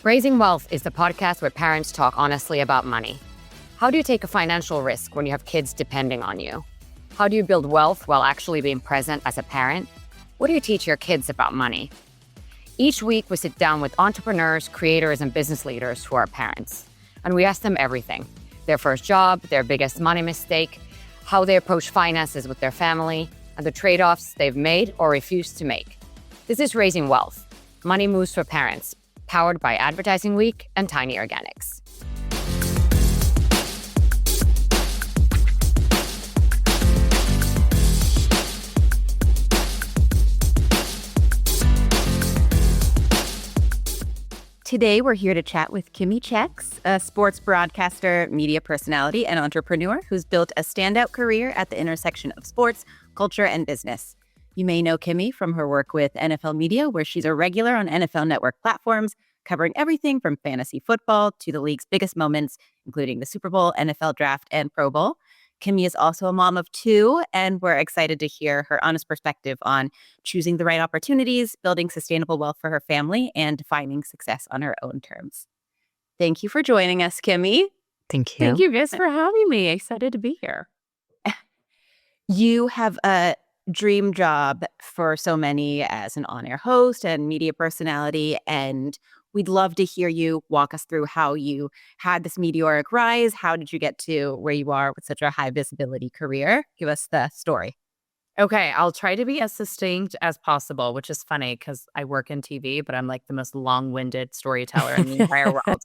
Raising Wealth is the podcast where parents talk honestly about money. How do you take a financial risk when you have kids depending on you? How do you build wealth while actually being present as a parent? What do you teach your kids about money? Each week, we sit down with entrepreneurs, creators, and business leaders who are parents. And we ask them everything: their first job, their biggest money mistake, how they approach finances with their family, and the trade-offs they've made or refused to make. This is Raising Wealth, Money Moves for Parents, powered by Advertising Week and Tiny Organics. Today, we're here to chat with Kimmi Chex, a sports broadcaster, media personality, and entrepreneur who's built a standout career at the intersection of sports, culture, and business. You may know Kimmi from her work with NFL Media, where she's a regular on NFL Network platforms, covering everything from fantasy football to the league's biggest moments, including the Super Bowl, NFL Draft, and Pro Bowl. Kimmi is also a mom of two, and we're excited to hear her honest perspective on choosing the right opportunities, building sustainable wealth for her family, and defining success on her own terms. Thank you for joining us, Kimmi. Thank you. Thank you guys for having me. Excited to be here. You have a dream job for so many as an on-air host and media personality, and we'd love to hear you walk us through how you had this meteoric rise. How did you get to where you are with such a high visibility career? Give us the story. Okay, I'll try to be as succinct as possible, which is funny because I work in TV, but I'm like the most long-winded storyteller in the entire world.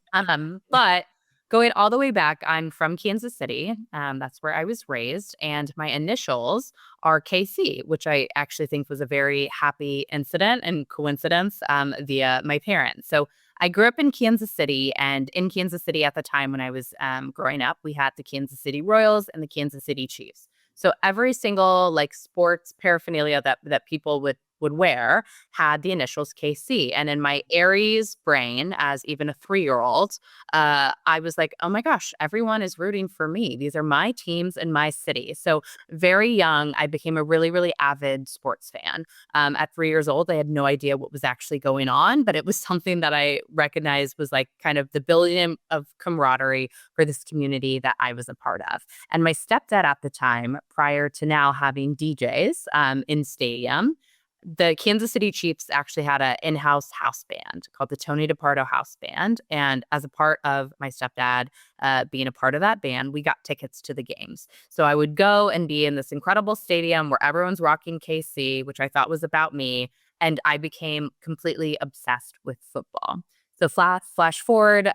But going all the way back, I'm from Kansas City. That's where I was raised, and my initials are KC, which I actually think was a very happy incident and coincidence via my parents. So I grew up in Kansas City, and in Kansas City at the time when I was growing up, we had the Kansas City Royals and the Kansas City Chiefs. So every single like sports paraphernalia that people would wear had the initials KC. And in my Aries brain, as even a 3-year-old, I was like, oh my gosh, everyone is rooting for me. These are my teams in my city. So very young, I became a really, really avid sports fan. At 3 years old, I had no idea what was actually going on, but it was something that I recognized was like kind of the building of camaraderie for this community that I was a part of. And my stepdad at the time, prior to now having DJs in stadium, the Kansas City Chiefs actually had an in-house house band called the Tony DePardo House Band. And as a part of my stepdad being a part of that band, we got tickets to the games. So I would go and be in this incredible stadium where everyone's rocking KC, which I thought was about me. And I became completely obsessed with football. So flash forward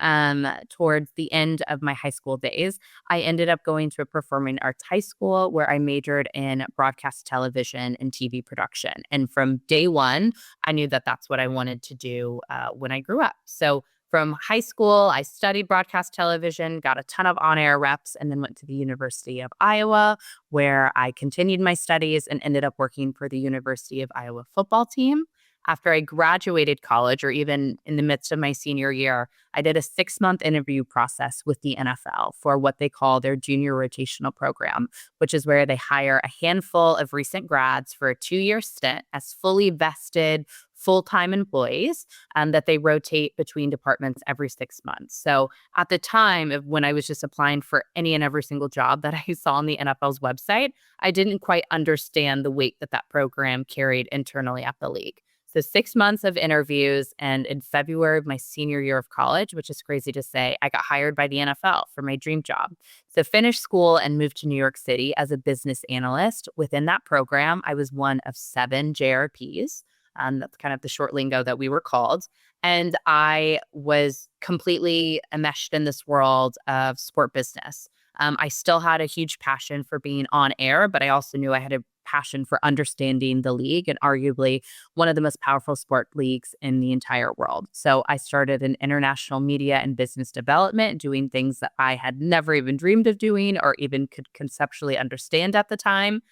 towards the end of my high school days, I ended up going to a performing arts high school where I majored in broadcast television and TV production. And from day one, I knew that that's what I wanted to do when I grew up. So from high school, I studied broadcast television, got a ton of on-air reps, and then went to the University of Iowa, where I continued my studies and ended up working for the University of Iowa football team. After I graduated college, or even in the midst of my senior year, I did a 6-month interview process with the NFL for what they call their junior rotational program, which is where they hire a handful of recent grads for a 2-year stint as fully vested full-time employees that they rotate between departments every 6 months. So at the time of when I was just applying for any and every single job that I saw on the NFL's website, I didn't quite understand the weight that that program carried internally at the league. So 6 months of interviews, and in February of my senior year of college, which is crazy to say, I got hired by the NFL for my dream job. So finished school and moved to New York City as a business analyst. Within that program, I was one of 7 JRPs. That's kind of the short lingo that we were called. And I was completely enmeshed in this world of sport business. I still had a huge passion for being on air, but I also knew I had a passion for understanding the league and arguably one of the most powerful sport leagues in the entire world. So I started in international media and business development, doing things that I had never even dreamed of doing or even could conceptually understand at the time,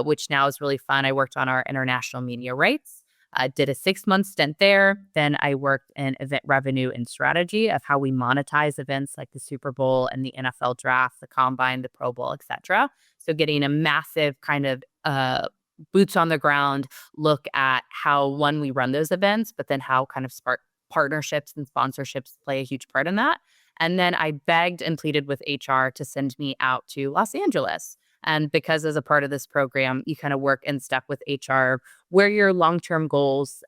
which now is really fun. I worked on our international media rights. Did a 6-month stint there. Then I worked in event revenue and strategy of how we monetize events like the Super Bowl and the NFL Draft, the Combine, the Pro Bowl, etc. So getting a massive kind of boots on the ground look at how, one, we run those events, but then how kind of partnerships and sponsorships play a huge part in that. And then I begged and pleaded with HR to send me out to Los Angeles. And because as a part of this program, you kind of work in step with HR, where your long-term goals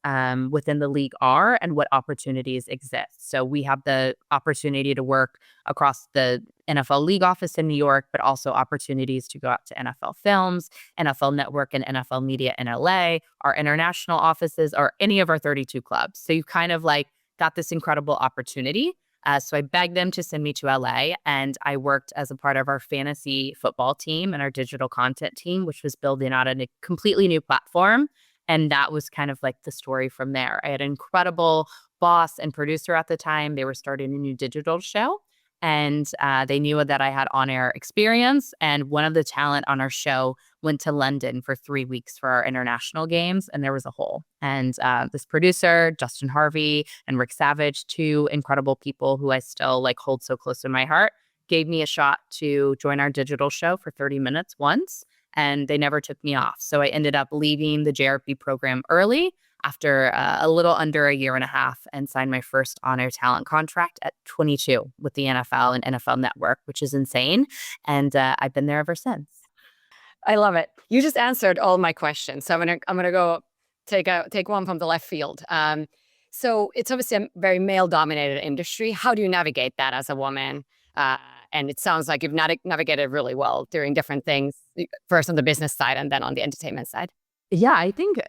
within the league are and what opportunities exist. So we have the opportunity to work across the NFL league office in New York, but also opportunities to go out to NFL Films, NFL Network, and NFL Media in LA, our international offices, or any of our 32 clubs. So you kind of like got this incredible opportunity. So I begged them to send me to LA, and I worked as a part of our fantasy football team and our digital content team, which was building out a completely new platform. And that was kind of like the story from there. I had an incredible boss and producer at the time. They were starting a new digital show, and they knew that I had on-air experience. And one of the talent on our show went to London for 3 weeks for our international games, and there was a hole. And this producer, Justin Harvey and Rick Savage, two incredible people who I still like hold so close in my heart, gave me a shot to join our digital show for 30 minutes once, and they never took me off. So I ended up leaving the JRP program early after a little under a year and a half, and signed my first on-air talent contract at 22 with the NFL and NFL Network, which is insane. And I've been there ever since. I love it. You just answered all my questions. So I'm gonna go take one from the left field. So it's obviously a very male-dominated industry. How do you navigate that as a woman? And it sounds like you've navigated really well doing different things, first on the business side and then on the entertainment side. Yeah, I think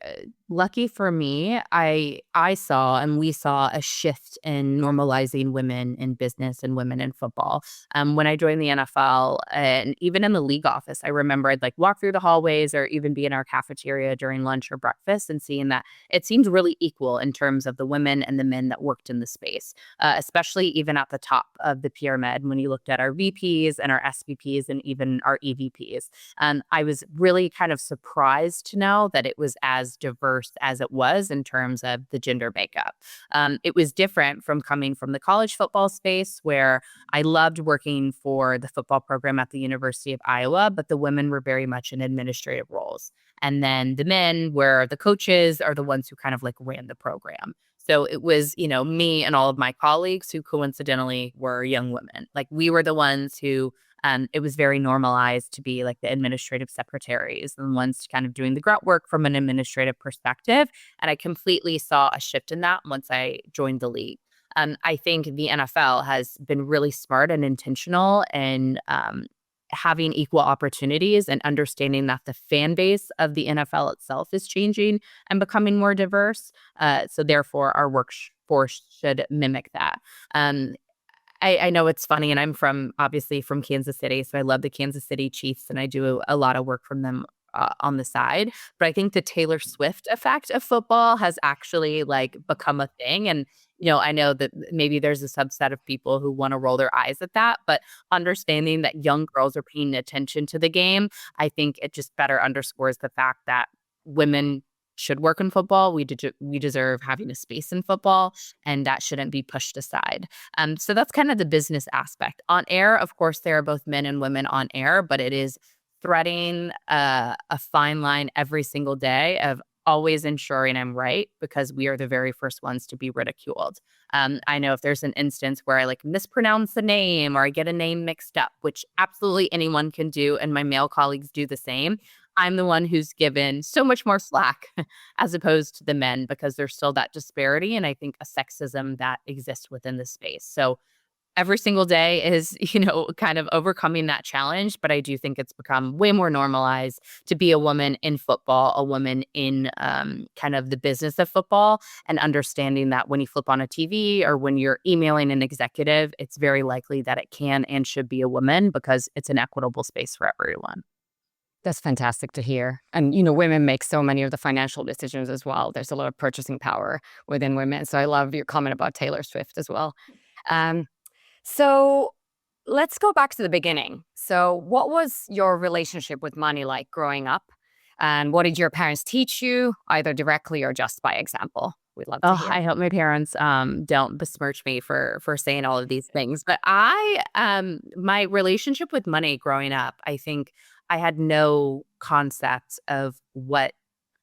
lucky for me, I saw and we saw a shift in normalizing women in business and women in football. When I joined the NFL and even in the league office, I remember I'd like walk through the hallways or even be in our cafeteria during lunch or breakfast and seeing that it seemed really equal in terms of the women and the men that worked in the space, especially even at the top of the pyramid when you looked at our VPs and our SVPs and even our EVPs. I was really kind of surprised to know that it was as diverse as it was in terms of the gender makeup. It was different from coming from the college football space, where I loved working for the football program at the University of Iowa, but the women were very much in administrative roles. And then the men were the coaches, are the ones who kind of like ran the program. So it was, me and all of my colleagues who coincidentally were young women. Like we were the ones who it was very normalized to be like the administrative secretaries and the ones kind of doing the grunt work from an administrative perspective. And I completely saw a shift in that once I joined the league. I think the NFL has been really smart and intentional in having equal opportunities and understanding that the fan base of the NFL itself is changing and becoming more diverse. So therefore, our workforce should mimic that. I know it's funny, and I'm obviously from Kansas City, so I love the Kansas City Chiefs, and I do a lot of work from them on the side. But I think the Taylor Swift effect of football has actually like become a thing. And, I know that maybe there's a subset of people who want to roll their eyes at that, but understanding that young girls are paying attention to the game, I think it just better underscores the fact that women should work in football. We deserve having a space in football, and that shouldn't be pushed aside. So that's kind of the business aspect. On air, of course, there are both men and women on air, but it is threading a fine line every single day of always ensuring I'm right, because we are the very first ones to be ridiculed. I know if there's an instance where I like mispronounce the name or I get a name mixed up, which absolutely anyone can do, and my male colleagues do the same, I'm the one who's given so much more slack as opposed to the men, because there's still that disparity and I think a sexism that exists within the space. So every single day is, kind of overcoming that challenge. But I do think it's become way more normalized to be a woman in football, a woman in kind of the business of football, and understanding that when you flip on a TV or when you're emailing an executive, it's very likely that it can and should be a woman, because it's an equitable space for everyone. That's fantastic to hear. And, women make so many of the financial decisions as well. There's a lot of purchasing power within women. So I love your comment about Taylor Swift as well. So let's go back to the beginning. So what was your relationship with money like growing up? And what did your parents teach you, either directly or just by example? We'd love to hear. I hope my parents don't besmirch me for saying all of these things. But my relationship with money growing up, I think I had no concept of what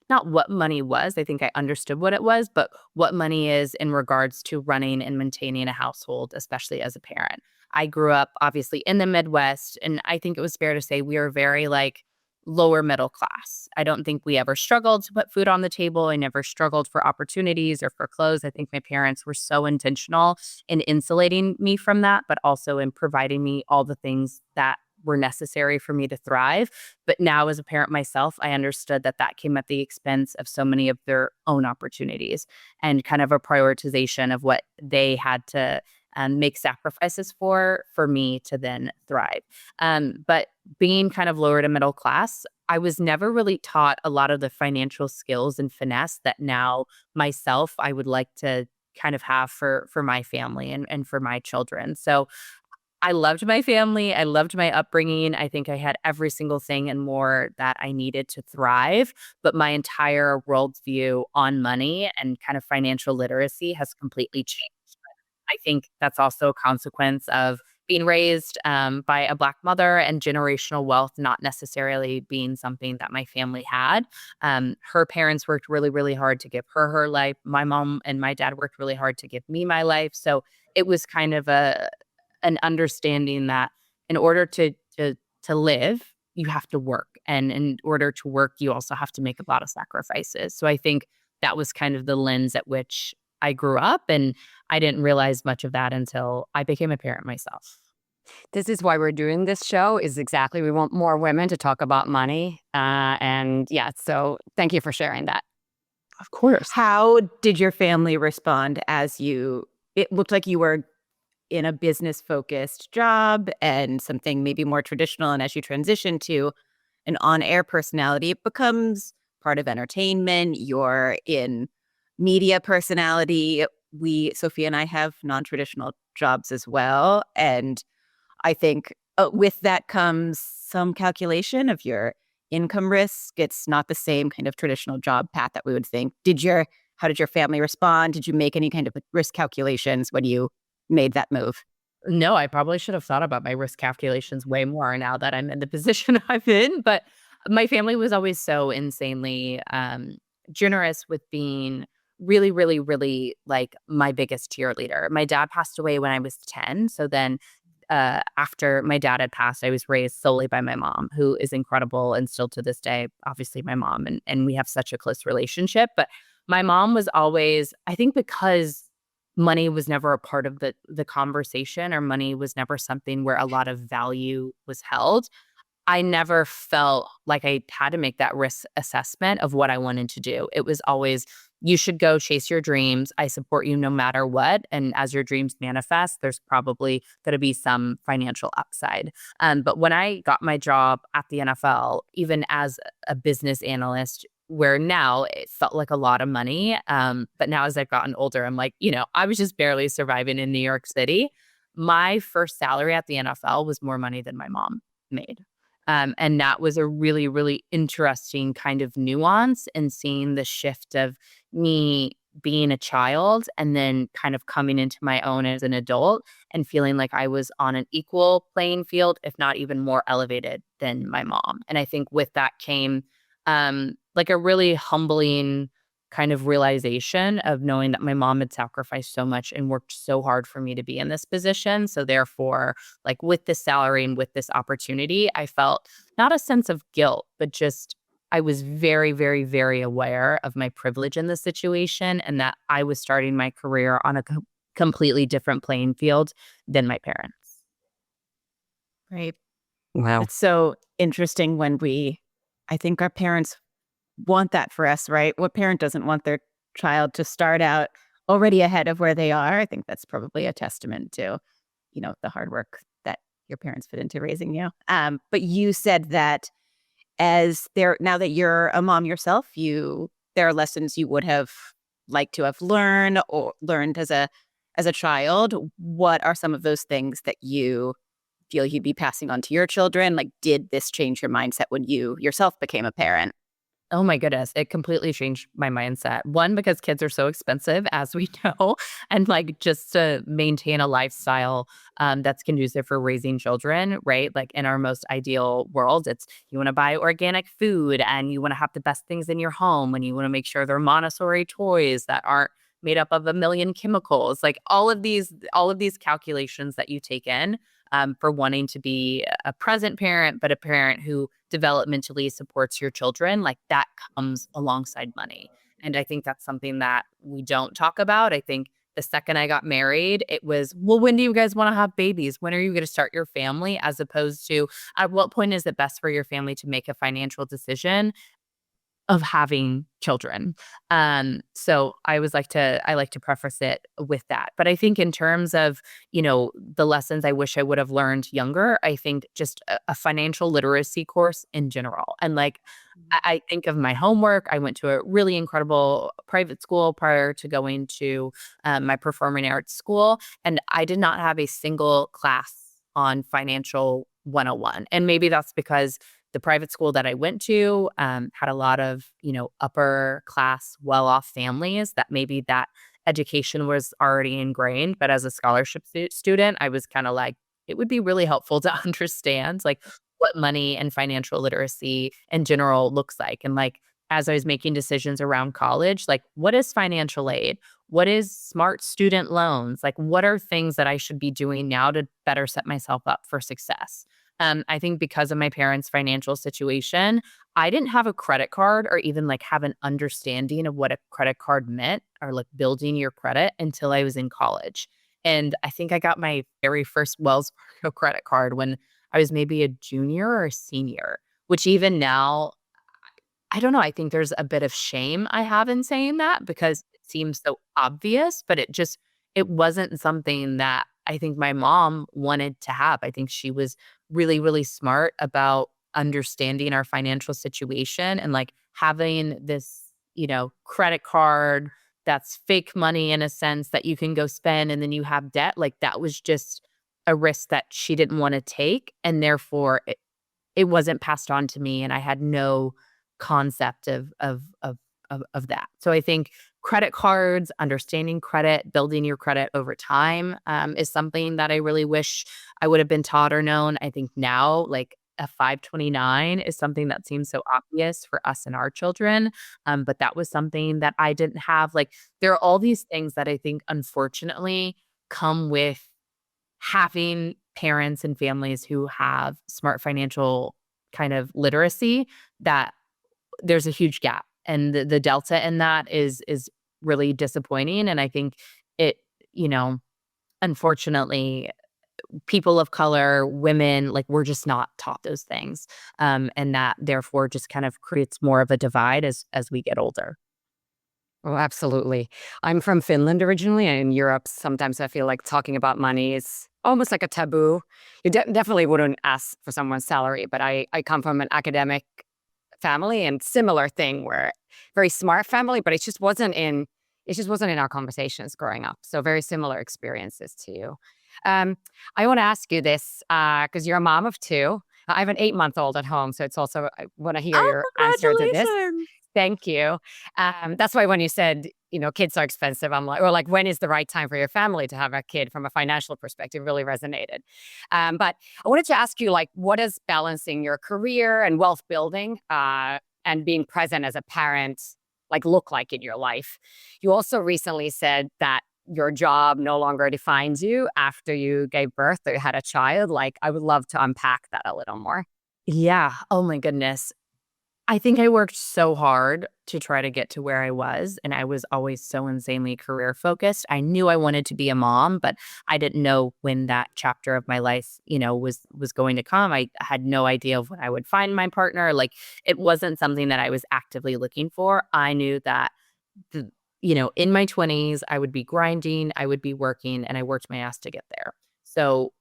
not what money was. I think I understood what it was, but what money is in regards to running and maintaining a household, especially as a parent. I grew up obviously in the Midwest, and I think it was fair to say we are very like lower middle class. I don't think we ever struggled to put food on the table. I never struggled for opportunities or for clothes. I think my parents were so intentional in insulating me from that, but also in providing me all the things that were necessary for me to thrive. But now, as a parent myself, I understood that that came at the expense of so many of their own opportunities and kind of a prioritization of what they had to make sacrifices for me to then thrive. But being kind of lower to middle class, I was never really taught a lot of the financial skills and finesse that now myself I would like to kind of have for my family and for my children. So I loved my family. I loved my upbringing. I think I had every single thing and more that I needed to thrive. But my entire worldview on money and kind of financial literacy has completely changed. I think that's also a consequence of being raised by a Black mother and generational wealth not necessarily being something that my family had. Her parents worked really, really hard to give her life. My mom and my dad worked really hard to give me my life. So it was kind of an understanding that in order to live, you have to work. And in order to work, you also have to make a lot of sacrifices. So I think that was kind of the lens at which I grew up. And I didn't realize much of that until I became a parent myself. This is why we're doing this show, is exactly we want more women to talk about money. And yeah, so thank you for sharing that. Of course. How did your family respond it looked like you were in a business-focused job and something maybe more traditional, and as you transition to an on-air personality, it becomes part of entertainment. You're in media personality. Sophia and I have non-traditional jobs as well, and I think with that comes some calculation of your income risk. It's not the same kind of traditional job path that we would think. How did your family respond? Did you make any kind of risk calculations when you made that move? No, I probably should have thought about my risk calculations way more now that I'm in the position I'm in. But my family was always so insanely generous with being really, really, really like my biggest cheerleader. My dad passed away when I was 10. So then after my dad had passed, I was raised solely by my mom, who is incredible and still to this day, obviously my mom, and we have such a close relationship. But my mom was always, I think because money was never a part of the conversation, or money was never something where a lot of value was held, I never felt like I had to make that risk assessment of what I wanted to do. It was always, you should go chase your dreams. I support you no matter what. And as your dreams manifest, there's probably going to be some financial upside. But when I got my job at the NFL, even as a business analyst, where now it felt like a lot of money. But now as I've gotten older, I'm like, I was just barely surviving in New York City. My first salary at the NFL was more money than my mom made. And that was a really, really interesting kind of nuance in seeing the shift of me being a child and then kind of coming into my own as an adult and feeling like I was on an equal playing field, if not even more elevated than my mom. And I think with that came like a really humbling kind of realization of knowing that my mom had sacrificed so much and worked so hard for me to be in this position. So therefore, like with this salary and with this opportunity, I felt not a sense of guilt, but just I was very, very, very aware of my privilege in this situation and that I was starting my career on a completely different playing field than my parents. Right. Wow. It's so interesting I think our parents want that for us, right? What parent doesn't want their child to start out already ahead of where they are? I think that's probably a testament to, the hard work that your parents put into raising you. But you said that now that you're a mom yourself, there are lessons you would have liked to have learned as a child. What are some of those things that you feel you'd be passing on to your children? Like, did this change your mindset when you yourself became a parent? Oh my goodness, it completely changed my mindset. One, because kids are so expensive, as we know, and like just to maintain a lifestyle that's conducive for raising children, right? Like in our most ideal world, it's you want to buy organic food and you want to have the best things in your home and you want to make sure they're Montessori toys that aren't made up of a million chemicals. Like all of these calculations that you take in for wanting to be a present parent, but a parent who developmentally supports your children, like that comes alongside money. And I think that's something that we don't talk about. I think the second I got married, it was, well, when do you guys want to have babies? When are you going to start your family? As opposed to, at what point is it best for your family to make a financial decision of having children. So I like to preface it with that. But I think in terms of, the lessons I wish I would have learned younger, I think just a financial literacy course in general. And like I think of my homework. I went to a really incredible private school prior to going to my performing arts school. And I did not have a single class on financial 101. And maybe that's because the private school that I went to had a lot of, upper class, well off families that maybe that education was already ingrained. But as a scholarship student, I was kind of like, it would be really helpful to understand like what money and financial literacy in general looks like. And like, as I was making decisions around college, like, what is financial aid? What is smart student loans? Like, what are things that I should be doing now to better set myself up for success? I think because of my parents' financial situation, I didn't have a credit card or even like have an understanding of what a credit card meant or like building your credit until I was in college. And I think I got my very first Wells Fargo credit card when I was maybe a junior or a senior, which even now, I don't know, I think there's a bit of shame I have in saying that because it seems so obvious, but it wasn't something that I think my mom wanted to have. I think she was really, really smart about understanding our financial situation and like having this, credit card that's fake money in a sense that you can go spend and then you have debt. Like that was just a risk that she didn't want to take. And therefore it wasn't passed on to me and I had no concept of that. So I think credit cards, understanding credit, building your credit over time is something that I really wish I would have been taught or known. I think now, like a 529 is something that seems so obvious for us and our children. But that was something that I didn't have. Like there are all these things that I think unfortunately come with having parents and families who have smart financial kind of literacy that there's a huge gap. And the delta in that is really disappointing. And I think it, unfortunately, people of color, women, like we're just not taught those things. And that therefore just kind of creates more of a divide as we get older. Oh, absolutely. I'm from Finland originally, and in Europe, sometimes I feel like talking about money is almost like a taboo. You definitely wouldn't ask for someone's salary, but I come from an academic family and similar thing where very smart family, but it just wasn't in our conversations growing up. So very similar experiences to you. I want to ask you this because you're a mom of two. I have an 8-month-old at home, so it's also I want to hear Oh, your answer to this. congratulations. Thank you. That's why when you said, kids are expensive, I'm like, or like, when is the right time for your family to have a kid from a financial perspective really resonated. But I wanted to ask you, like, what does balancing your career and wealth building and being present as a parent like look like in your life? You also recently said that your job no longer defines you after you gave birth or you had a child. Like, I would love to unpack that a little more. Yeah. Oh my goodness. I think I worked so hard to try to get to where I was, and I was always so insanely career focused. I knew I wanted to be a mom, but I didn't know when that chapter of my life, was going to come. I had no idea of when I would find my partner. Like it wasn't something that I was actively looking for. I knew that in my 20s, I would be grinding, I would be working, and I worked my ass to get there. So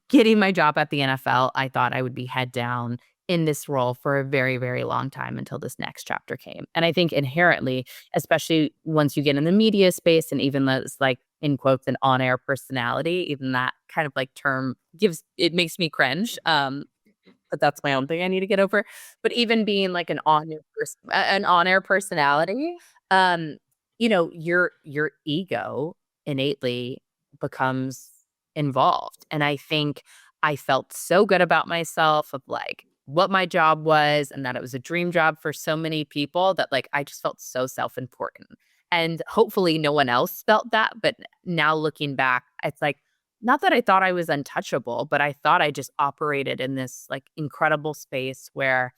getting my job at the NFL, I thought I would be head down in this role for a very, very long time until this next chapter came. And I think inherently, especially once you get in the media space and even those like in quotes an on-air personality, even that kind of like term makes me cringe. but that's my own thing I need to get over. But even being like an on-air personality, um, your ego innately becomes involved. And I think I felt so good about myself of like what my job was and that it was a dream job for so many people that like I just felt so self-important. And hopefully no one else felt that. But now looking back, it's like, not that I thought I was untouchable, but I thought I just operated in this like incredible space where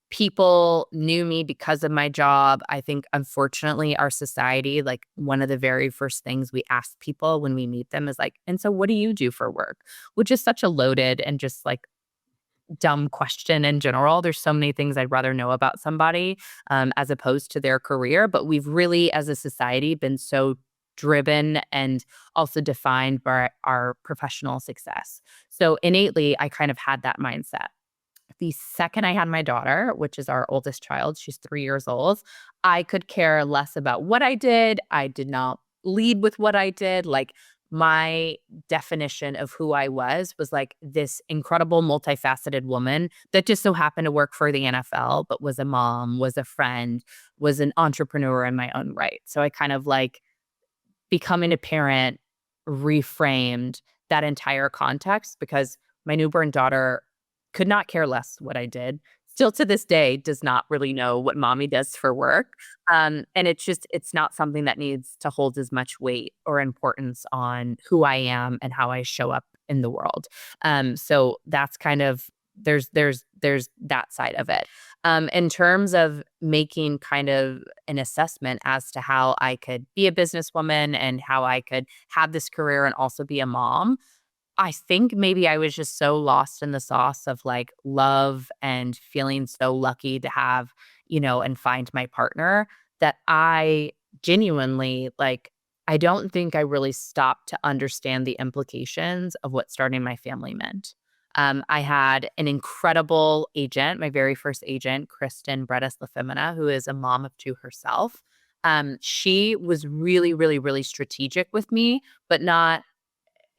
people knew me because of my job. I think, unfortunately, our society, like one of the very first things we ask people when we meet them is like, and so what do you do for work? Which is such a loaded and just like dumb question in general. There's so many things I'd rather know about somebody as opposed to their career. But we've really, as a society, been so driven and also defined by our professional success. So innately, I kind of had that mindset. The second I had my daughter, which is our oldest child, she's 3 years old, I could care less about what I did. I did not lead with what I did. Like my definition of who I was like this incredible multifaceted woman that just so happened to work for the NFL, but was a mom, was a friend, was an entrepreneur in my own right. So I kind of like becoming a parent reframed that entire context because my newborn daughter could not care less what I did. Still to this day does not really know what mommy does for work. And it's not something that needs to hold as much weight or importance on who I am and how I show up in the world. So that's kind of there's that side of it. In terms of making kind of an assessment as to how I could be a businesswoman and how I could have this career and also be a mom, I think maybe I was just so lost in the sauce of like love and feeling so lucky to have, and find my partner that I genuinely like, I don't think I really stopped to understand the implications of what starting my family meant. I had an incredible agent, my very first agent, Kristen Bredis LaFemina, who is a mom of two herself. She was really, really, really strategic with me, but not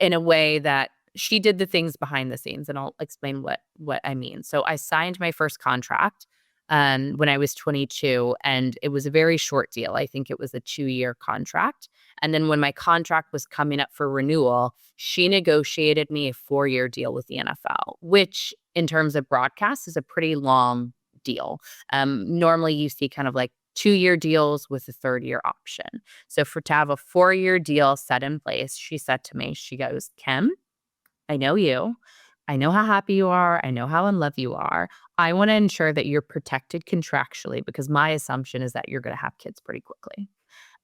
in a way that she did the things behind the scenes, and I'll explain what I mean. So I signed my first contract when I was 22, and it was a very short deal. I think it was a 2-year contract. And then when my contract was coming up for renewal, she negotiated me a 4-year deal with the NFL, which in terms of broadcast is a pretty long deal. Normally you see kind of like 2-year deals with a third-year option. So to have a 4-year deal set in place, she said to me, she goes, Kim, I know you. I know how happy you are. I know how in love you are. I want to ensure that you're protected contractually because my assumption is that you're going to have kids pretty quickly.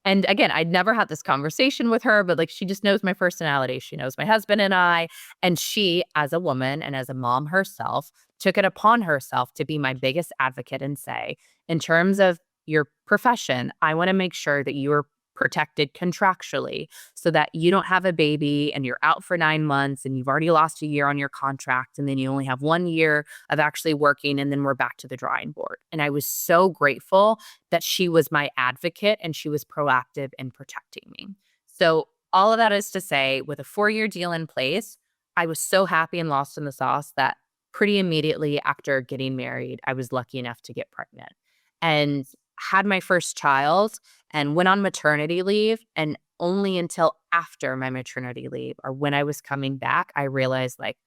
And again, I'd never had this conversation with her, but like she just knows my personality. She knows my husband and I. And she, as a woman and as a mom herself, took it upon herself to be my biggest advocate and say, in terms of your profession, I want to make sure that you are protected contractually so that you don't have a baby and you're out for 9 months and you've already lost a year on your contract and then you only have 1 year of actually working and then we're back to the drawing board. And I was so grateful that she was my advocate and she was proactive in protecting me. So all of that is to say, with a 4-year deal in place, I was so happy and lost in the sauce that pretty immediately after getting married, I was lucky enough to get pregnant and had my first child and went on maternity leave. And only until after my maternity leave or when I was coming back, I realized like,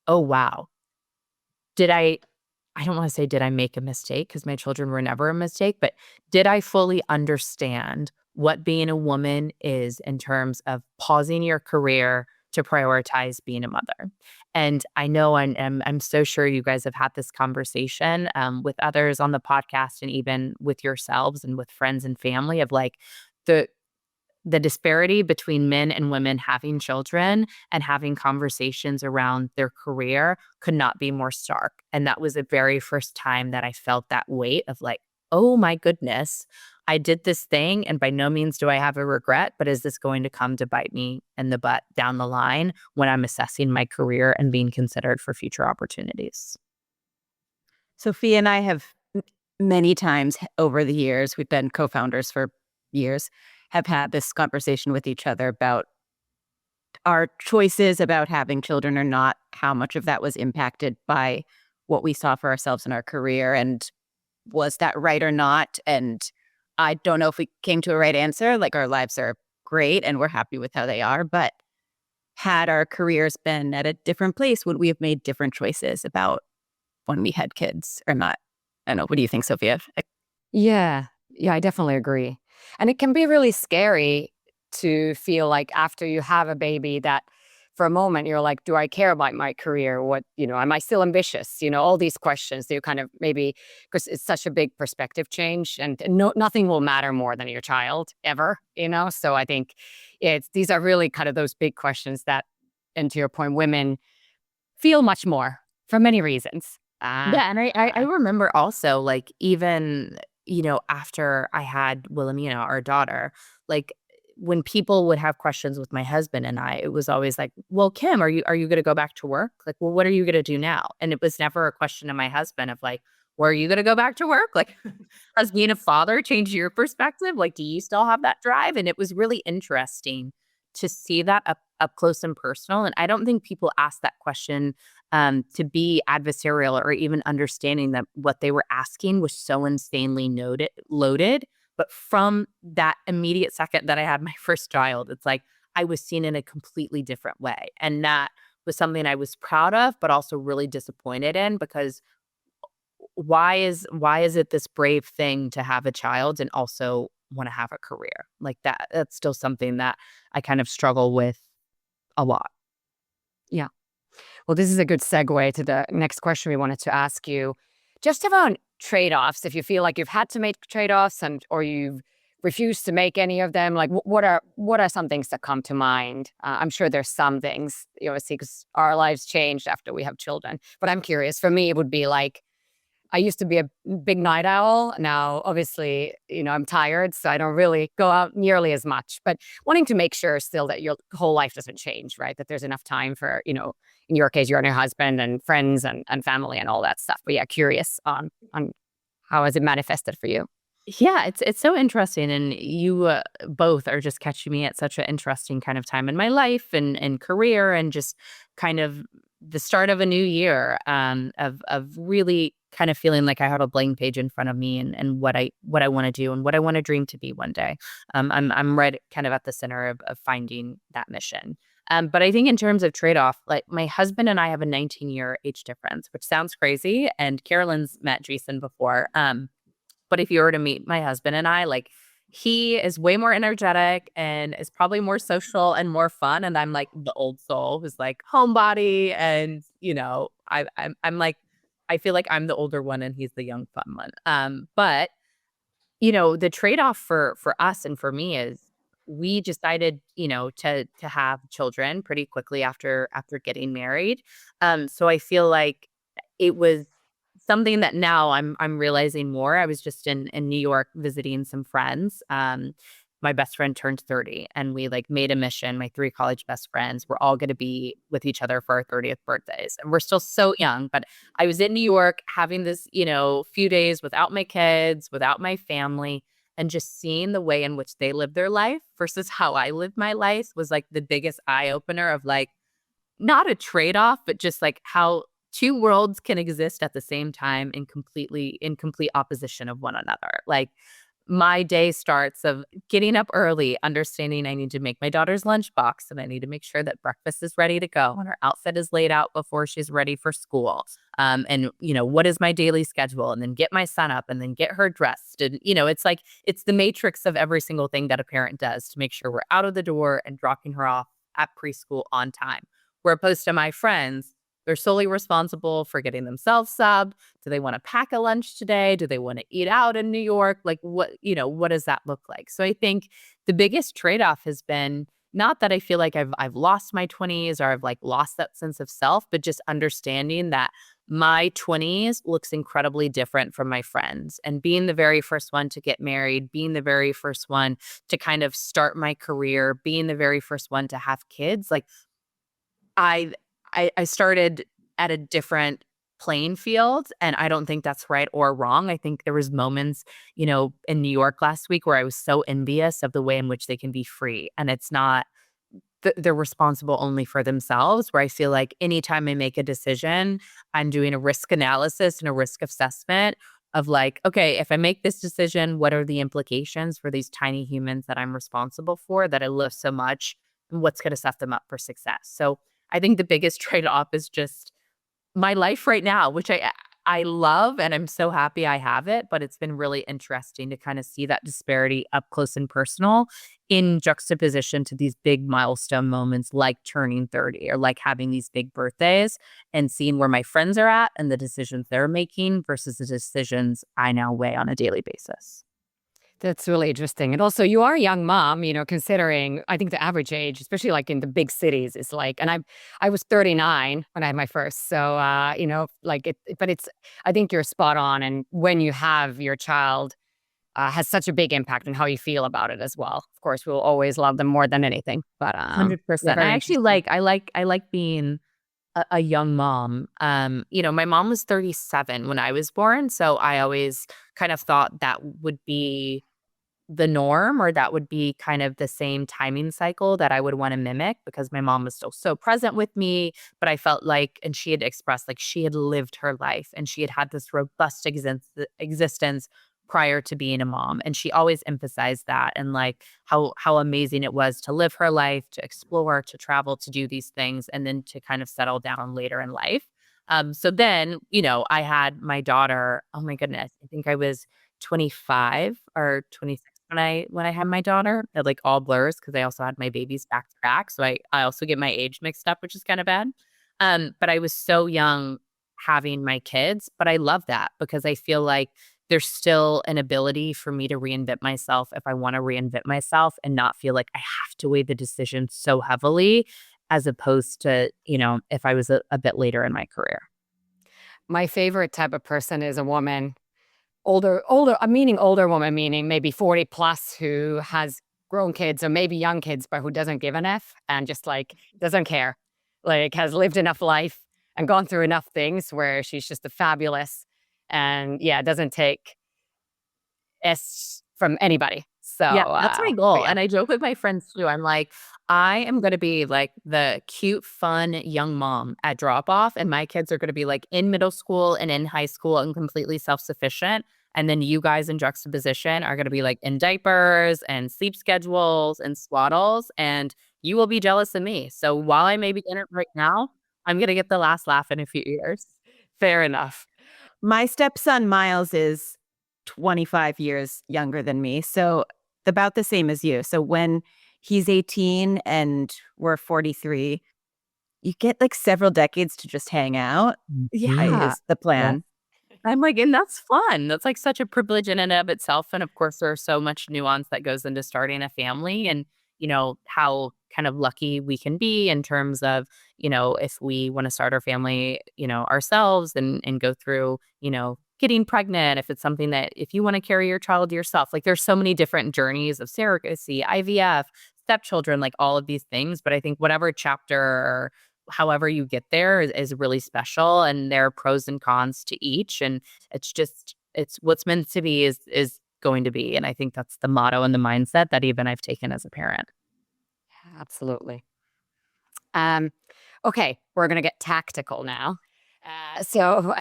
oh, wow, I don't want to say, did I make a mistake? Because my children were never a mistake, but did I fully understand what being a woman is in terms of pausing your career to prioritize being a mother? And I know, and I'm so sure you guys have had this conversation with others on the podcast and even with yourselves and with friends and family of like the disparity between men and women having children and having conversations around their career could not be more stark. And that was the very first time that I felt that weight of like, oh my goodness, I did this thing and by no means do I have a regret, but is this going to come to bite me in the butt down the line when I'm assessing my career and being considered for future opportunities? Sophia and I have many times over the years, we've been co-founders for years, have had this conversation with each other about our choices about having children or not, how much of that was impacted by what we saw for ourselves in our career, and was that right or not? And I don't know if we came to a right answer. Like, our lives are great and we're happy with how they are, but had our careers been at a different place, would we have made different choices about when we had kids or not? I don't know. What do you think, Sophia? Yeah. Yeah, I definitely agree. And it can be really scary to feel like after you have a baby that for a moment you're like, do I care about my career? Am I still ambitious? All these questions that you kind of maybe because it's such a big perspective change and nothing will matter more than your child ever. So I think these are really kind of those big questions that, and to your point, women feel much more for many reasons. Yeah, and I remember also, like, even, after I had Wilhelmina, our daughter, like, when people would have questions with my husband and I, it was always like, "Well, Kim, are you gonna go back to work? Like, well, what are you gonna do now?" And it was never a question to my husband of like, "Well, are you gonna go back to work?" Like, has being a father changed your perspective? Like, do you still have that drive? And it was really interesting to see that up close and personal, and I don't think people ask that question to be adversarial or even understanding that what they were asking was so insanely loaded. But from that immediate second that I had my first child, it's like I was seen in a completely different way. And that was something I was proud of, but also really disappointed in because why is it this brave thing to have a child and also want to have a career? Like that's still something that I kind of struggle with a lot. Yeah. Well, this is a good segue to the next question we wanted to ask you. Just about trade-offs, if you feel like you've had to make trade-offs or you've refused to make any of them, like what are some things that come to mind? I'm sure there's some things, obviously, because our lives changed after we have children. But I'm curious. For me, it would be like I used to be a big night owl. Now, obviously, I'm tired, so I don't really go out nearly as much. But wanting to make sure still that your whole life doesn't change, right? That there's enough time for, in your case, you and your husband and friends and family and all that stuff. But yeah, curious on how has it manifested for you? Yeah, it's so interesting, and you both are just catching me at such an interesting kind of time in my life and career, and just kind of the start of a new year of really kind of feeling like I have a blank page in front of me and what I want to do and what I want to dream to be one day. I'm right kind of at the center of finding that mission. But I think in terms of trade off, like my husband and I have a 19-year age difference, which sounds crazy. And Carolyn's met Jason before. But if you were to meet my husband and I, like he is way more energetic and is probably more social and more fun. And I'm like the old soul who's like homebody. And, I'm like, I feel like I'm the older one and he's the young fun one. But the trade-off for us and for me is we decided, to have children pretty quickly after getting married. So I feel like it was something that now I'm realizing more. I was just in New York visiting some friends. My best friend turned 30 and we like made a mission. My three college best friends, we're all going to be with each other for our 30th birthdays. And we're still so young, but I was in New York having this, few days without my kids, without my family, and just seeing the way in which they live their life versus how I live my life was like the biggest eye opener of like, not a trade-off, but just like how two worlds can exist at the same time in complete opposition of one another. Like my day starts of getting up early, understanding I need to make my daughter's lunchbox and I need to make sure that breakfast is ready to go and her outfit is laid out before she's ready for school. And what is my daily schedule? And then get my son up and then get her dressed. And it's like it's the matrix of every single thing that a parent does to make sure we're out of the door and dropping her off at preschool on time. Where opposed to my friends, they're solely responsible for getting themselves subbed. Do they want to pack a lunch today? Do they want to eat out in New York? Like what does that look like? So I think the biggest trade-off has been not that I feel like I've lost my 20s or I've like lost that sense of self, but just understanding that my 20s looks incredibly different from my friends. And being the very first one to get married, being the very first one to kind of start my career, being the very first one to have kids, like I I started at a different playing field, and I don't think that's right or wrong. I think there was moments, in New York last week where I was so envious of the way in which they can be free, and it's not they're responsible only for themselves, where I feel like anytime I make a decision, I'm doing a risk analysis and a risk assessment of like, okay, if I make this decision, what are the implications for these tiny humans that I'm responsible for, that I love so much, and what's going to set them up for success? So I think the biggest trade-off is just my life right now, which I love and I'm so happy I have it, but it's been really interesting to kind of see that disparity up close and personal in juxtaposition to these big milestone moments like turning 30 or like having these big birthdays, and seeing where my friends are at and the decisions they're making versus the decisions I now weigh on a daily basis. That's really interesting. And also, you are a young mom, considering I think the average age, especially like in the big cities, is like, and I was 39 when I had my first. So, like but I think you're spot on. And when you have your child, has such a big impact on how you feel about it as well. Of course, we'll always love them more than anything. But yeah, 100%. I very actually interesting. I like being a young mom. My mom was 37 when I was born, so I always kind of thought that would be the norm, or that would be kind of the same timing cycle that I would want to mimic, because my mom was still so present with me. But I felt like, and she had expressed like she had lived her life and she had had this robust existence prior to being a mom. And she always emphasized that, and like how amazing it was to live her life, to explore, to travel, to do these things, and then to kind of settle down later in life. So then, I had my daughter. Oh my goodness, I think I was 25 or 26 when I had my daughter. It like all blurs because I also had my babies back to back. So I also get my age mixed up, which is kind of bad. But I was so young having my kids, but I love that because I feel like there's still an ability for me to reinvent myself if I want to reinvent myself, and not feel like I have to weigh the decision so heavily, as opposed to, if I was a bit later in my career. My favorite type of person is a woman, meaning older woman, meaning maybe 40 plus, who has grown kids or maybe young kids, but who doesn't give an F and just like doesn't care, like has lived enough life and gone through enough things where she's just a fabulous, and yeah, doesn't take S from anybody. So, Yeah, that's my but goal, yeah, and I joke with my friends too. I'm like, I am gonna be like the cute, fun young mom at drop off, and my kids are gonna be like in middle school and in high school and completely self-sufficient. And then you guys in juxtaposition are gonna be like in diapers and sleep schedules and swaddles, and you will be jealous of me. So while I may be in it right now, I'm gonna get the last laugh in a few years. fair enough. My stepson Miles is 25 years younger than me, so about the same as you. So when he's 18 and we're 43, you get like several decades to just hang out, Yeah. is the Yeah. plan. I'm like, and that's fun. That's like such a privilege in and of itself. And of course, there's so much nuance that goes into starting a family, and, how kind of lucky we can be in terms of, if we want to start our family, ourselves, and go through, getting pregnant, if it's something that, if you want to carry your child yourself, like there's so many different journeys of surrogacy, IVF, stepchildren, like all of these things. But I think whatever chapter, however you get there, is really special, and there are pros and cons to each, and it's what's meant to be is going to be. And I think that's the motto and the mindset that even I've taken as a parent. Absolutely. Um, okay, we're gonna get tactical now. So,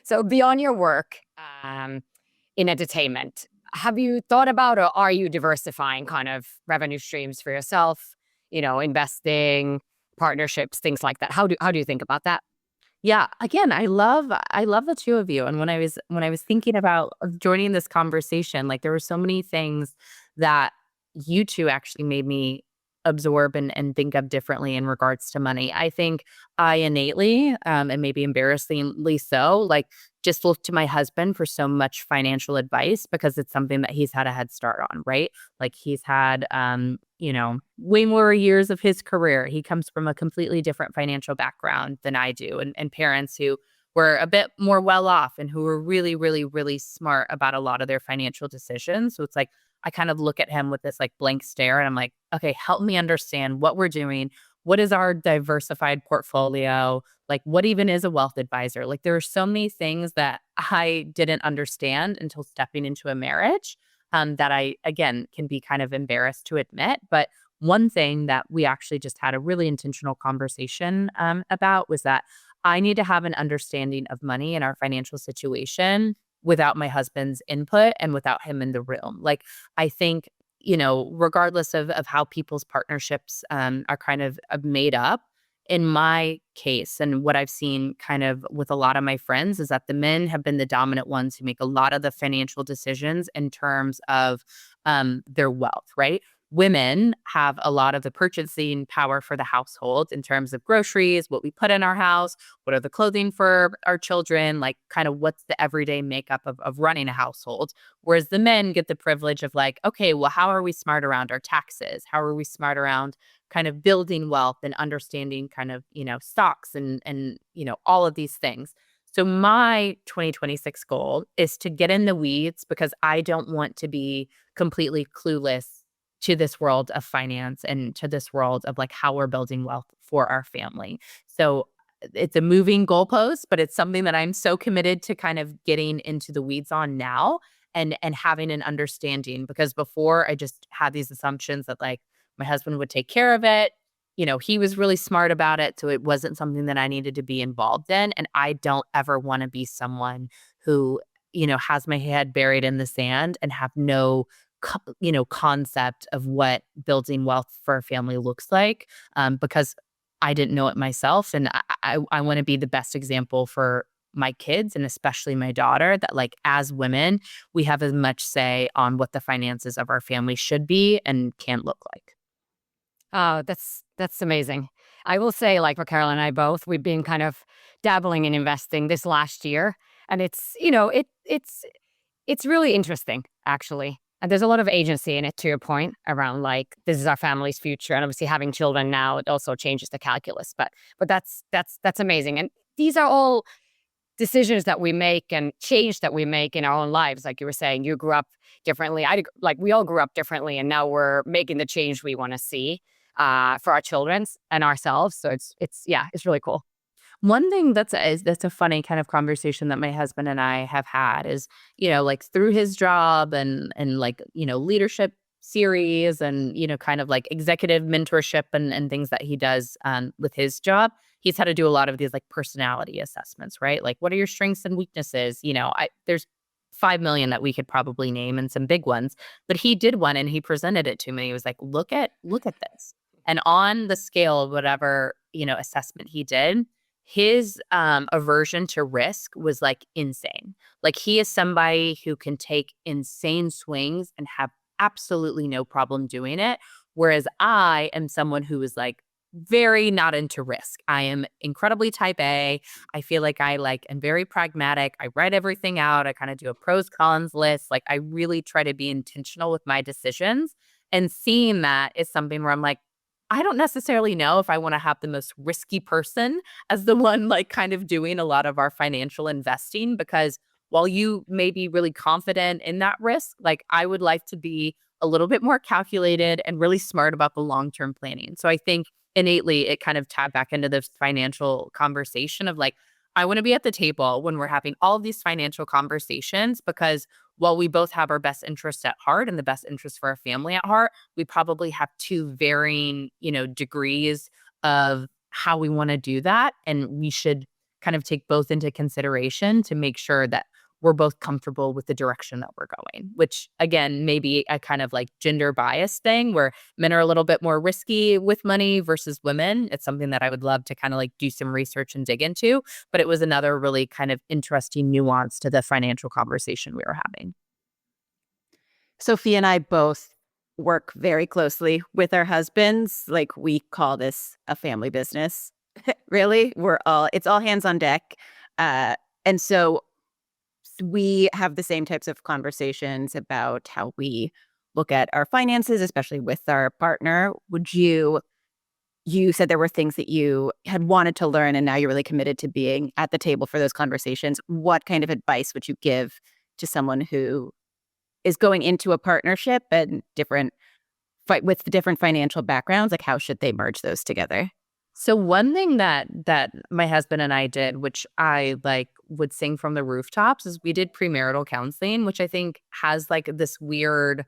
so beyond your work, in entertainment, have you thought about, or are you diversifying kind of revenue streams for yourself? Investing, partnerships, things like that. How do you think about that? Yeah, again, I love the two of you. And when I was thinking about joining this conversation, like there were so many things that you two actually made me absorb and think of differently in regards to money. I think I innately, and maybe embarrassingly so, like just look to my husband for so much financial advice, because it's something that he's had a head start on, right? Like he's had, way more years of his career. He comes from a completely different financial background than I do, and parents who were a bit more well off and who were really, really, really smart about a lot of their financial decisions. So it's like, I kind of look at him with this like blank stare, and I'm like, okay, help me understand what we're doing. What is our diversified portfolio? Like, what even is a wealth advisor? Like, there are so many things that I didn't understand until stepping into a marriage, that I, again, can be kind of embarrassed to admit. But one thing that we actually just had a really intentional conversation about was that I need to have an understanding of money and our financial situation without my husband's input and without him in the room. Like, I think, regardless of how people's partnerships are kind of made up, in my case and what I've seen kind of with a lot of my friends is that the men have been the dominant ones who make a lot of the financial decisions in terms of their wealth, right? Women have a lot of the purchasing power for the household in terms of groceries, what we put in our house, what are the clothing for our children, like kind of what's the everyday makeup of running a household. Whereas the men get the privilege of like, okay, well, how are we smart around our taxes? How are we smart around kind of building wealth and understanding kind of, stocks and all of these things. So my 2026 goal is to get in the weeds because I don't want to be completely clueless to this world of finance and to this world of like how we're building wealth for our family. So it's a moving goalpost, but it's something that I'm so committed to kind of getting into the weeds on now and having an understanding because before I just had these assumptions that like my husband would take care of it. He was really smart about it. So it wasn't something that I needed to be involved in. And I don't ever want to be someone who, has my head buried in the sand and have no, concept of what building wealth for a family looks like because I didn't know it myself. And I want to be the best example for my kids and especially my daughter that like as women, we have as much say on what the finances of our family should be and can look like. Oh, that's amazing. I will say, like for Carol and I both, we've been kind of dabbling in investing this last year, and it's really interesting actually. And there's a lot of agency in it, to your point, around like this is our family's future, and obviously having children now it also changes the calculus. But that's amazing, and these are all decisions that we make and change that we make in our own lives. Like you were saying, you grew up differently. Like we all grew up differently, and now we're making the change we want to see for our children and ourselves. So it's really cool. One thing that's a funny kind of conversation that my husband and I have had is, like through his job and like, leadership series and, kind of like executive mentorship and things that he does with his job. He's had to do a lot of these like personality assessments, right? Like what are your strengths and weaknesses? There's 5 million that we could probably name and some big ones, but he did one and he presented it to me. He was like, look at this. And on the scale of whatever, assessment he did, his aversion to risk was like insane. Like he is somebody who can take insane swings and have absolutely no problem doing it. Whereas I am someone who is like very not into risk. I am incredibly type A. I feel like I like am very pragmatic. I write everything out. I kind of do a pros cons list. Like I really try to be intentional with my decisions. And seeing that is something where I'm like, I don't necessarily know if I want to have the most risky person as the one like kind of doing a lot of our financial investing because while you may be really confident in that risk, like I would like to be a little bit more calculated and really smart about the long-term planning. So I think innately it kind of tapped back into this financial conversation of like, I want to be at the table when we're having all of these financial conversations because while we both have our best interests at heart and the best interests for our family at heart, we probably have two varying, degrees of how we want to do that. And we should kind of take both into consideration to make sure that we're both comfortable with the direction that we're going, which again, maybe a kind of like gender bias thing where men are a little bit more risky with money versus women. It's something that I would love to kind of like do some research and dig into. But it was another really kind of interesting nuance to the financial conversation we were having. Sophie and I both work very closely with our husbands. Like we call this a family business. Really, it's all hands on deck. And so we have the same types of conversations about how we look at our finances, especially with our partner. You said there were things that you had wanted to learn and now you're really committed to being at the table for those conversations. What kind of advice would you give to someone who is going into a partnership and with different financial backgrounds? Like how should they merge those together? So one thing that my husband and I did, which I like would sing from the rooftops, is we did premarital counseling, which I think has like this weird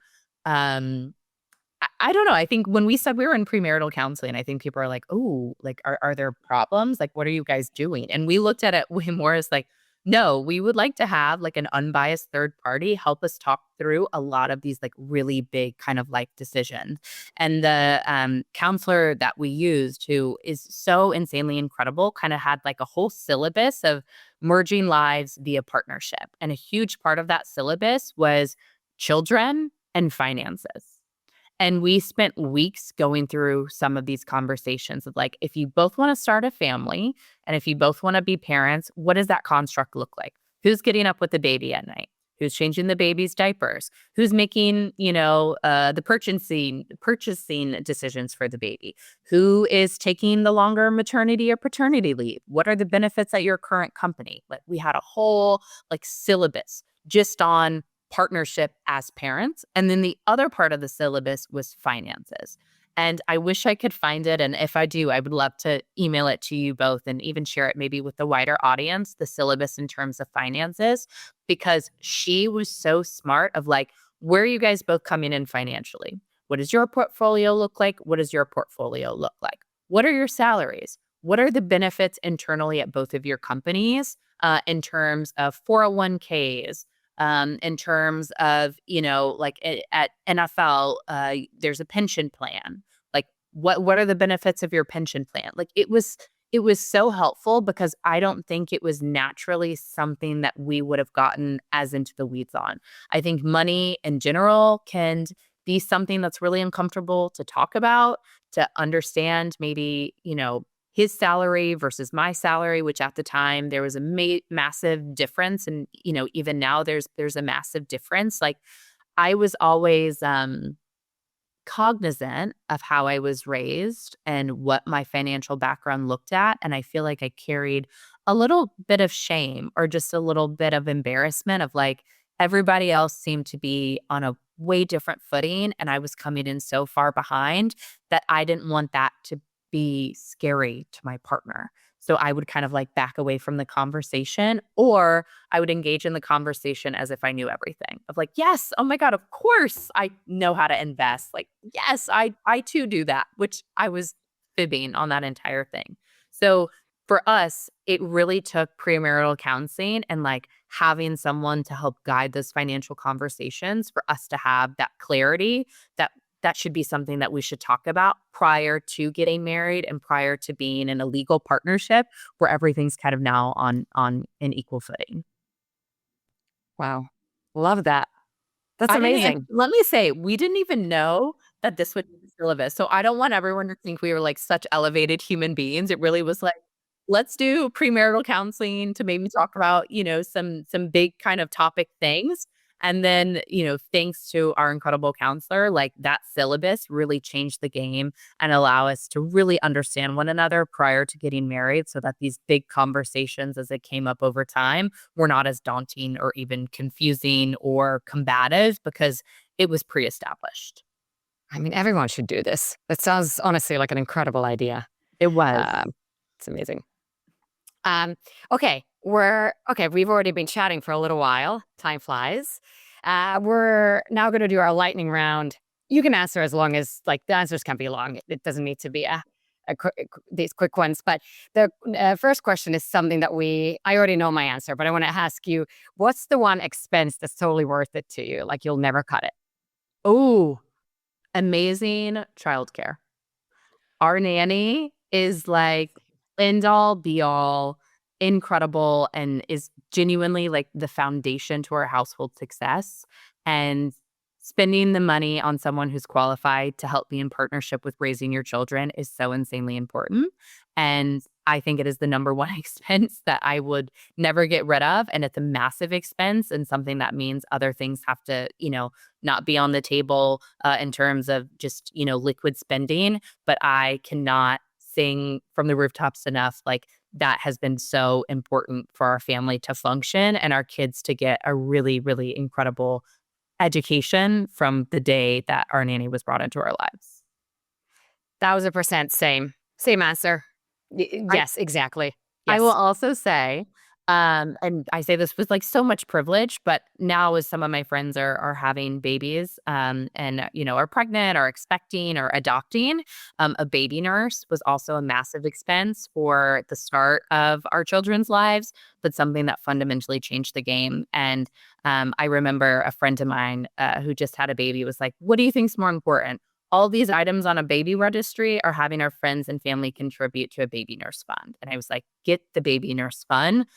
I don't know. I think when we said we were in premarital counseling, I think people are like, oh, like, are there problems? Like, what are you guys doing? And we looked at it way more as like, no, we would like to have like an unbiased third party help us talk through a lot of these like really big kind of life decisions. And the counselor that we used, who is so insanely incredible, kind of had like a whole syllabus of merging lives via partnership. And a huge part of that syllabus was children and finances. And we spent weeks going through some of these conversations of like, if you both want to start a family and if you both want to be parents, what does that construct look like? Who's getting up with the baby at night? Who's changing the baby's diapers? Who's making, the purchasing decisions for the baby? Who is taking the longer maternity or paternity leave? What are the benefits at your current company? Like we had a whole like syllabus just on partnership as parents. And then the other part of the syllabus was finances. And I wish I could find it. And if I do, I would love to email it to you both and even share it maybe with the wider audience, the syllabus in terms of finances, because she was so smart of like, where are you guys both coming in financially? What does your portfolio look like? What does your portfolio look like? What are your salaries? What are the benefits internally at both of your companies in terms of 401ks? In terms of, at NFL, there's a pension plan. Like, what are the benefits of your pension plan? Like, it was so helpful because I don't think it was naturally something that we would have gotten as into the weeds on. I think money in general can be something that's really uncomfortable to talk about, to understand maybe, his salary versus my salary, which at the time there was a massive difference. And, even now there's a massive difference. Like I was always cognizant of how I was raised and what my financial background looked at. And I feel like I carried a little bit of shame or just a little bit of embarrassment of like everybody else seemed to be on a way different footing. And I was coming in so far behind that I didn't want that to be scary to my partner. So I would kind of like back away from the conversation, or I would engage in the conversation as if I knew everything of like, yes, oh my God, of course I know how to invest. Like, yes, I too do that, which I was fibbing on that entire thing. So for us, it really took premarital counseling and like having someone to help guide those financial conversations for us to have that clarity that that should be something that we should talk about prior to getting married and prior to being in a legal partnership where everything's kind of now on an equal footing. Wow. Love that. That's I didn't and amazing. let me say, we didn't even know that this would be the syllabus. So I don't want everyone to think we were like such elevated human beings. It really was like, let's do premarital counseling to maybe talk about, some big kind of topic things. And then, thanks to our incredible counselor, like that syllabus really changed the game and allow us to really understand one another prior to getting married so that these big conversations as it came up over time were not as daunting or even confusing or combative because it was pre-established. I mean, everyone should do this. That sounds honestly like an incredible idea. It was. It's amazing. Um, okay. We've already been chatting for a little while. Time flies. We're now going to do our lightning round. You can answer as long as like the answers can be long. It doesn't need to be these quick ones. But the first question is something that I already know my answer, but I want to ask you: what's the one expense that's totally worth it to you? Like you'll never cut it. Oh, amazing childcare. Our nanny is like end all be all, incredible, and is genuinely like the foundation to our household success. And spending the money on someone who's qualified to help be in partnership with raising your children is so insanely important. And I think it is the number one expense that I would never get rid of. And it's a massive expense and something that means other things have to, not be on the table in terms of just, liquid spending. But I cannot sing from the rooftops enough. Like that has been so important for our family to function and our kids to get a really, really incredible education from the day that our nanny was brought into our lives. 1,000% same answer. I Yes, exactly. I will Yes. also say, And I say this with like so much privilege, but now as some of my friends are having babies, and are pregnant or expecting or adopting, a baby nurse was also a massive expense for the start of our children's lives, but something that fundamentally changed the game. And I remember a friend of mine who just had a baby was like, "What do you think's more important? All these items on a baby registry or having our friends and family contribute to a baby nurse fund?" And I was like, "Get the baby nurse fund.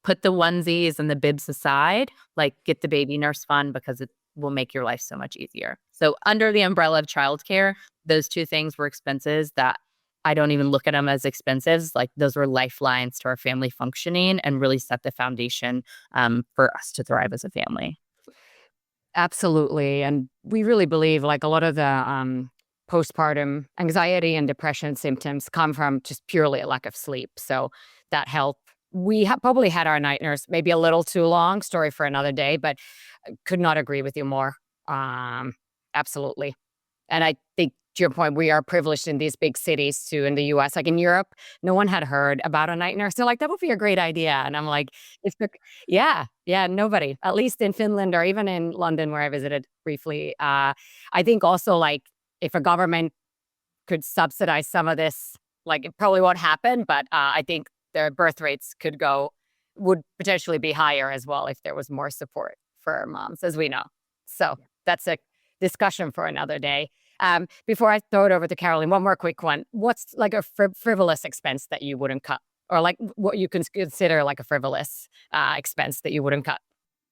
Put the onesies and the bibs aside, like, get the baby nurse fund because it will make your life so much easier." So under the umbrella of childcare, those 2 things were expenses that I don't even look at them as expenses, like, those were lifelines to our family functioning and really set the foundation, for us to thrive as a family. Absolutely. And we really believe like a lot of the postpartum anxiety and depression symptoms come from just purely a lack of sleep. So that help. We probably had our night nurse maybe a little too long, story for another day, but could not agree with you more. Absolutely. And I think to your point, we are privileged in these big cities too, in the US. Like in Europe, no one had heard about a night nurse. They're like, that would be a great idea. And I'm like, it's the, yeah, nobody, at least in Finland or even in London where I visited briefly. I think also like if a government could subsidize some of this, like it probably won't happen, but I think their birth rates would potentially be higher as well if there was more support for moms, as we know. So that's a discussion for another day. Before I throw it over to Caroline, one more quick one. What's like a frivolous expense that you wouldn't cut? Or like what you can consider like a frivolous expense that you wouldn't cut?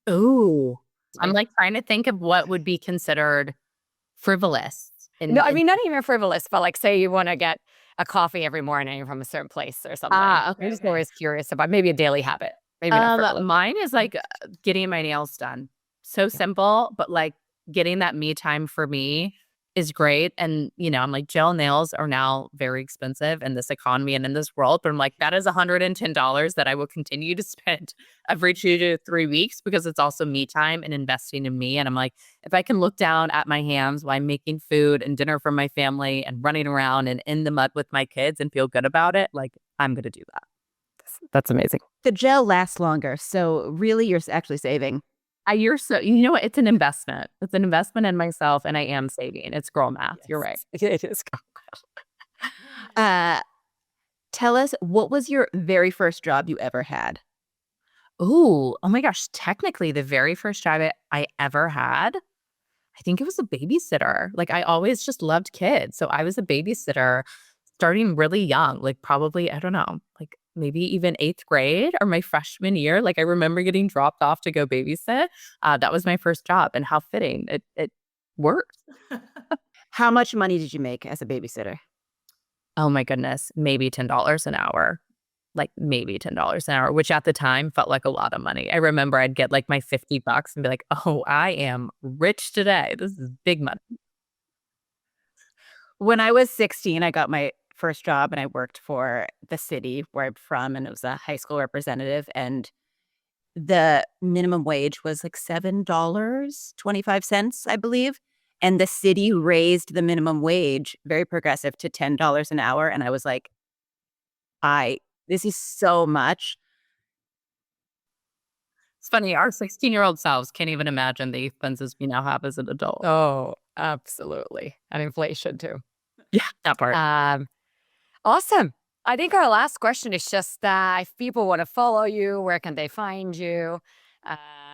Ooh. I'm, like, trying to think of what would be considered frivolous No, I in mean, not even frivolous, but like say you want to get a coffee every morning from a certain place or something. Okay, I'm just okay. always curious about maybe a daily habit, maybe not frivolous. Mine is, like, getting my nails done. So Yeah. simple, but, like, getting that me time for me is great, and, I'm like, gel nails are now very expensive in this economy and in this world, but I'm like, that is $110 that I will continue to spend every 2 to 3 weeks because it's also me time and investing in me, and I'm like, if I can look down at my hands while I'm making food and dinner for my family and running around and in the mud with my kids and feel good about it, like, I'm gonna do that. That's amazing. The gel lasts longer, so really you're actually saving. You're so you know what? It's an investment. It's an investment in myself, and I am saving. It's girl math. You're right. It is. Uh, Tell us, what was your very first job you ever had? Ooh, oh my gosh. Technically, the very first job I ever had, I think it was a babysitter. Like, I always just loved kids. So I was a babysitter starting really young, like probably, I don't know, like maybe even 8th grade or my freshman year. Like, I remember getting dropped off to go babysit. That was my first job, and how fitting. It worked. How much money did you make as a babysitter? Oh my goodness, maybe $10 an hour. Like, maybe $10 an hour, which at the time felt like a lot of money. I remember I'd get, like, my $50 and be like, "Oh, I am rich today. This is big money." When I was 16, I got my first job and I worked for the city where I'm from, and it was a high school representative, and the minimum wage was like $7.25, I believe. And the city raised the minimum wage, very progressive, to $10 an hour. And I was like, this is so much. It's funny, our 16-year-old selves can't even imagine the expenses we now have as an adult. Oh, absolutely. And inflation too. Yeah, that part. Awesome. I think our last question is just if people want to follow you, where can they find you?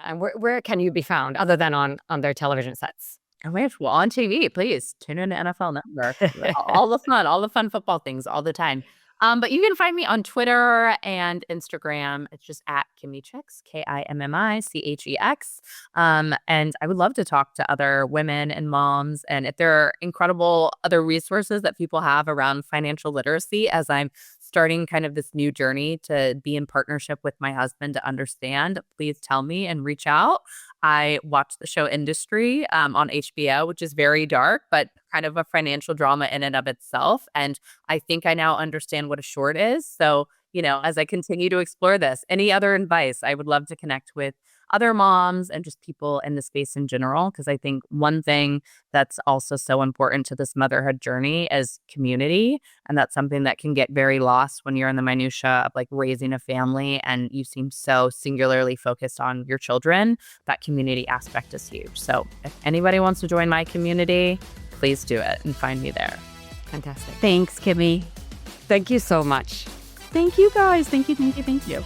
And where can you be found other than on their television sets? Oh my gosh, well, on TV, please tune in to NFL Network. All the fun football things all the time. But you can find me on Twitter and Instagram. It's just at Kimmi Chex, KIMMICHEX. And I would love to talk to other women and moms. And if there are incredible other resources that people have around financial literacy, as I'm starting kind of this new journey to be in partnership with my husband to understand, please tell me and reach out. I watched the show Industry on HBO, which is very dark, but kind of a financial drama in and of itself. And I think I now understand what a short is. So, as I continue to explore this, any other advice, I would love to connect with other moms and just people in the space in general. Because I think one thing that's also so important to this motherhood journey is community. And that's something that can get very lost when you're in the minutia of like raising a family and you seem so singularly focused on your children. That community aspect is huge. So if anybody wants to join my community, please do it and find me there. Fantastic. Thanks, Kimmi. Thank you so much. Thank you, guys. Thank you.